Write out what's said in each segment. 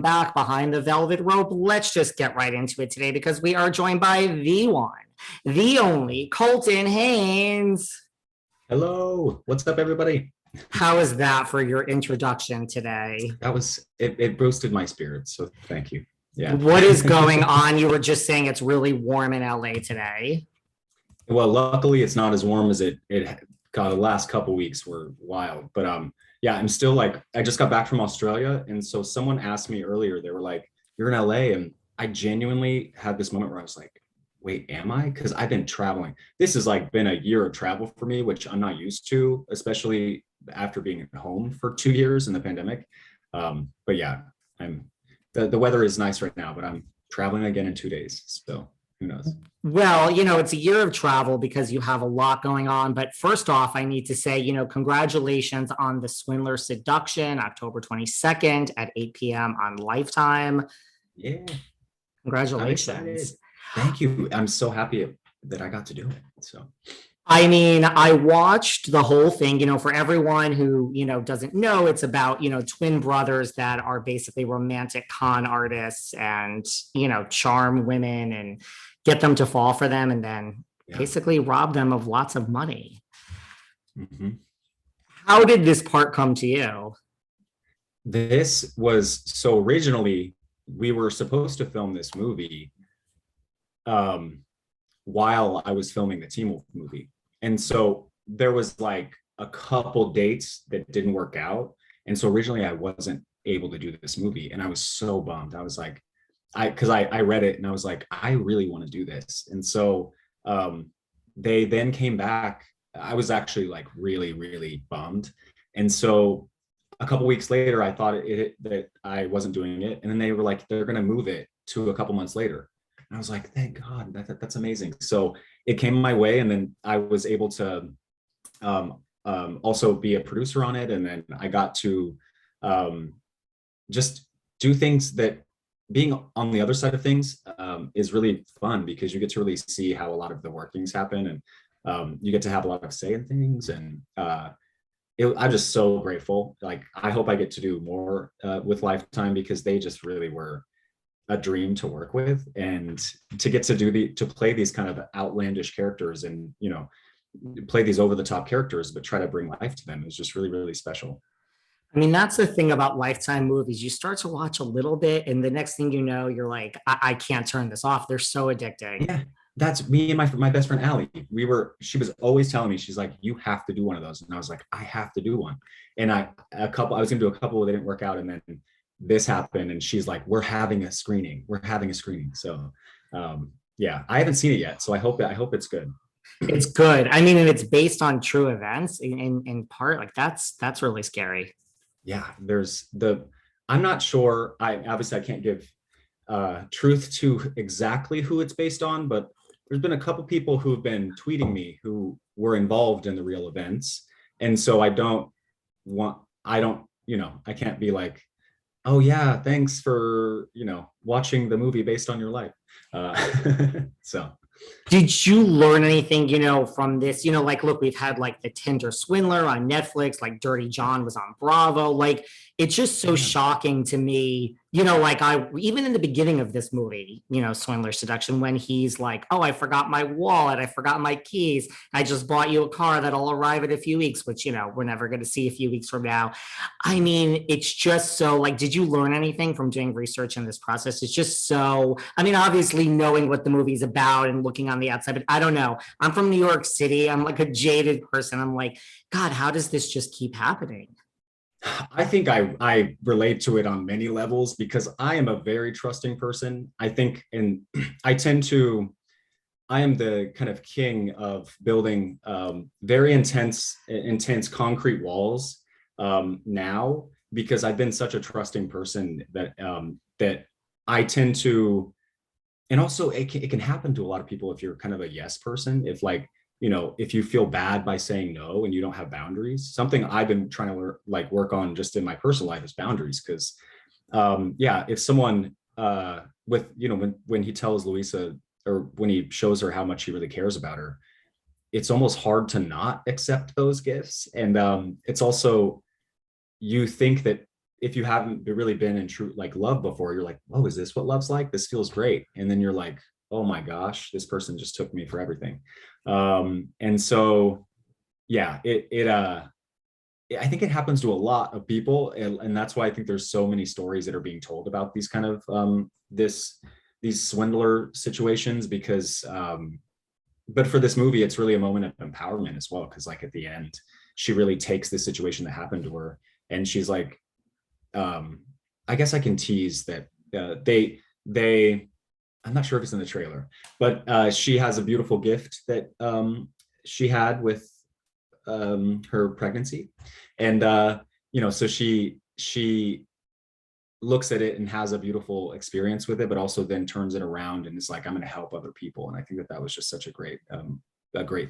Back behind the velvet rope. Let's just get right into it today because we are joined by the one, the only Colton Haynes. Hello, what's up, everybody? How is that for your introduction today? That was it boosted my spirits, so thank you. Yeah. What is going on? You were just saying it's really warm in LA today. Well, luckily it's not as warm as it got. The last couple weeks were wild, but yeah, I'm still like I just got back from Australia, and so someone asked me earlier. They were like, "You're in LA," and I genuinely had this moment where I was like, "Wait, am I?" Because I've been traveling. This has like been a year of travel for me, which I'm not used to, especially after being at home for 2 years in the pandemic. But yeah, I'm the weather is nice right now, but I'm traveling again in 2 days, so who knows? Well, it's a year of travel because you have a lot going on. But first off, I need to say, congratulations on the Swindler Seduction, October 22nd at 8 p.m. on Lifetime. Yeah, I'm excited. Congratulations. Thank you. I'm so happy that I got to do it. So I mean, I watched the whole thing, for everyone who, doesn't know, it's about, twin brothers that are basically romantic con artists and, charm women and get them to fall for them and then yeah. basically rob them of lots of money. hmm How did this part come to you? This was so originally we were supposed to film this movie while I was filming the Teen Wolf movie. And so there was like a couple dates that didn't work out. And so originally I wasn't able to do this movie. And I was so bummed. I was like, because I read it and I was like, I really want to do this. And so they then came back. I was actually like really, really bummed. And so a couple weeks later, I thought that I wasn't doing it. And then they were like, they're going to move it to a couple months later. And I was like, thank God, that's amazing. So it came my way. And then I was able to also be a producer on it. And then I got to just do things that being on the other side of things is really fun because you get to really see how a lot of the workings happen. And you get to have a lot of say in things. And I'm just so grateful. Like, I hope I get to do more with Lifetime because they just really were a dream to work with, and to get to play these kind of outlandish characters and play these over the top characters but try to bring life to them is just really, really special. I mean, that's the thing about Lifetime movies. You start to watch a little bit, and the next thing you know, you're like, I can't turn this off. They're so addicting. Yeah, that's me and my best friend Allie. She was always telling me, she's like, you have to do one of those, and I was like, I have to do one. And I was gonna do a couple, they didn't work out, and then this happened, and she's like, we're having a screening. So yeah, I haven't seen it yet, so I hope it's good. It's good. I mean, and it's based on true events in part. Like that's really scary. Yeah, I'm not sure. I can't give truth to exactly who it's based on, but there's been a couple people who've been tweeting me who were involved in the real events. And so I can't be like, oh yeah, thanks for, watching the movie based on your life. So Did you learn anything, from this? Like, look, we've had like the Tinder Swindler on Netflix, like Dirty John was on Bravo. Like, it's just so shocking to me, like even in the beginning of this movie, Swindler Seduction, when he's like, oh, I forgot my wallet, I forgot my keys, I just bought you a car that'll arrive in a few weeks, which, we're never going to see a few weeks from now. I mean, it's just so like, did you learn anything from doing research in this process? It's just so, I mean, obviously knowing what the movie's about and looking on the outside, but I don't know. I'm from New York City. I'm like a jaded person. I'm like, God, how does this just keep happening? I think I relate to it on many levels because I am a very trusting person. I think, and I am the kind of king of building very intense concrete walls now, because I've been such a trusting person that I tend to, and also it can happen to a lot of people if you're kind of a yes person. If like, if you feel bad by saying no and you don't have boundaries, something I've been trying to work on just in my personal life is boundaries. Because yeah, if someone when he tells Louisa, or when he shows her how much he really cares about her, it's almost hard to not accept those gifts. And it's also, you think that if you haven't really been in true like love before, you're like, oh, is this what love's like? This feels great. And then you're like, oh my gosh, this person just took me for everything. And so, yeah, I think it happens to a lot of people. And that's why I think there's so many stories that are being told about these kind of, these swindler situations, because, but for this movie, it's really a moment of empowerment as well. Cause like at the end, she really takes the situation that happened to her and she's like, I guess I can tease that they I'm not sure if it's in the trailer, but she has a beautiful gift that she had with her pregnancy, and so she looks at it and has a beautiful experience with it, but also then turns it around and is like, I'm going to help other people, and I think that was just such a great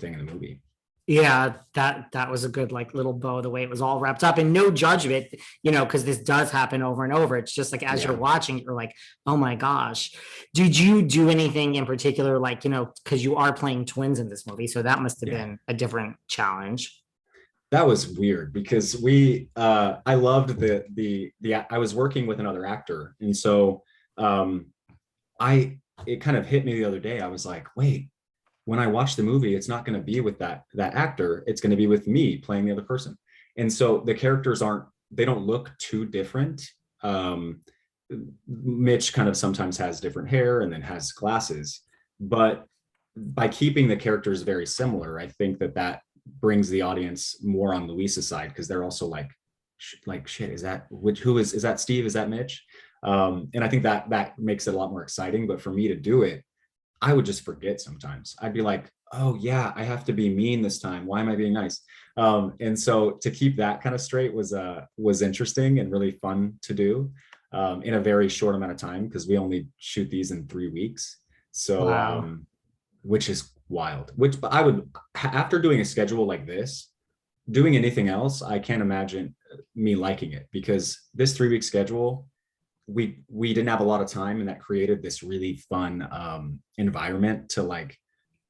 thing in the movie. Yeah, that was a good like little bow, the way it was all wrapped up, and no judgment, because this does happen over and over. It's just like as you're watching, you're like, oh my gosh. Did you do anything in particular, like, because you are playing twins in this movie, so that must have been a different challenge. That was weird because I loved the I was working with another actor, and so it kind of hit me the other day. I was like, wait, when I watch the movie, it's not going to be with that actor. It's going to be with me playing the other person. And so the characters they don't look too different. Mitch kind of sometimes has different hair and then has glasses, but by keeping the characters very similar, I think that brings the audience more on Luisa's side, because they're also like shit, is that Steve? Is that Mitch? And I think that makes it a lot more exciting. But for me to do it, I would just forget sometimes. I'd be like, oh yeah, I have to be mean this time. Why am I being nice? And so to keep that kind of straight was interesting and really fun to do in a very short amount of time, because we only shoot these in 3 weeks. So, wow. Which is wild. But I would, after doing a schedule like this, doing anything else, I can't imagine me liking it, because this 3-week schedule, we didn't have a lot of time, and that created this really fun environment to like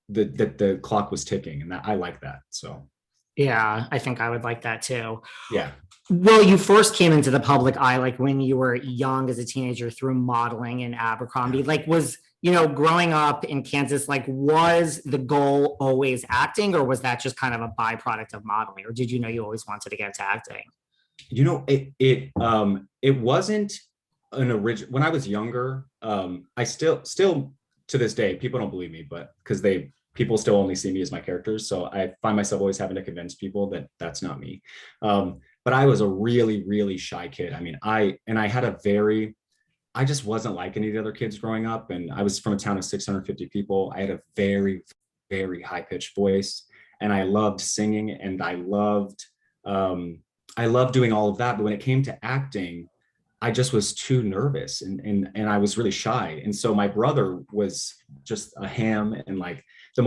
the clock was ticking, and that I like that. So yeah, I think I would like that too. Yeah. Well, you first came into the public eye like when you were young as a teenager through modeling in Abercrombie. Like, was growing up in Kansas, like, was the goal always acting, or was that just kind of a byproduct of modeling, or did you always wanted to get into acting? It wasn't an original. When I was younger, I still to this day, people don't believe me, but because people still only see me as my characters, so I find myself always having to convince people that that's not me. But I was a really, really shy kid. I mean, I just wasn't like any of the other kids growing up, and I was from a town of 650 people. I had a very, very high pitched voice, and I loved singing, and I loved doing all of that. But when it came to acting, I just was too nervous, and I was really shy. And so my brother was just a ham and like the most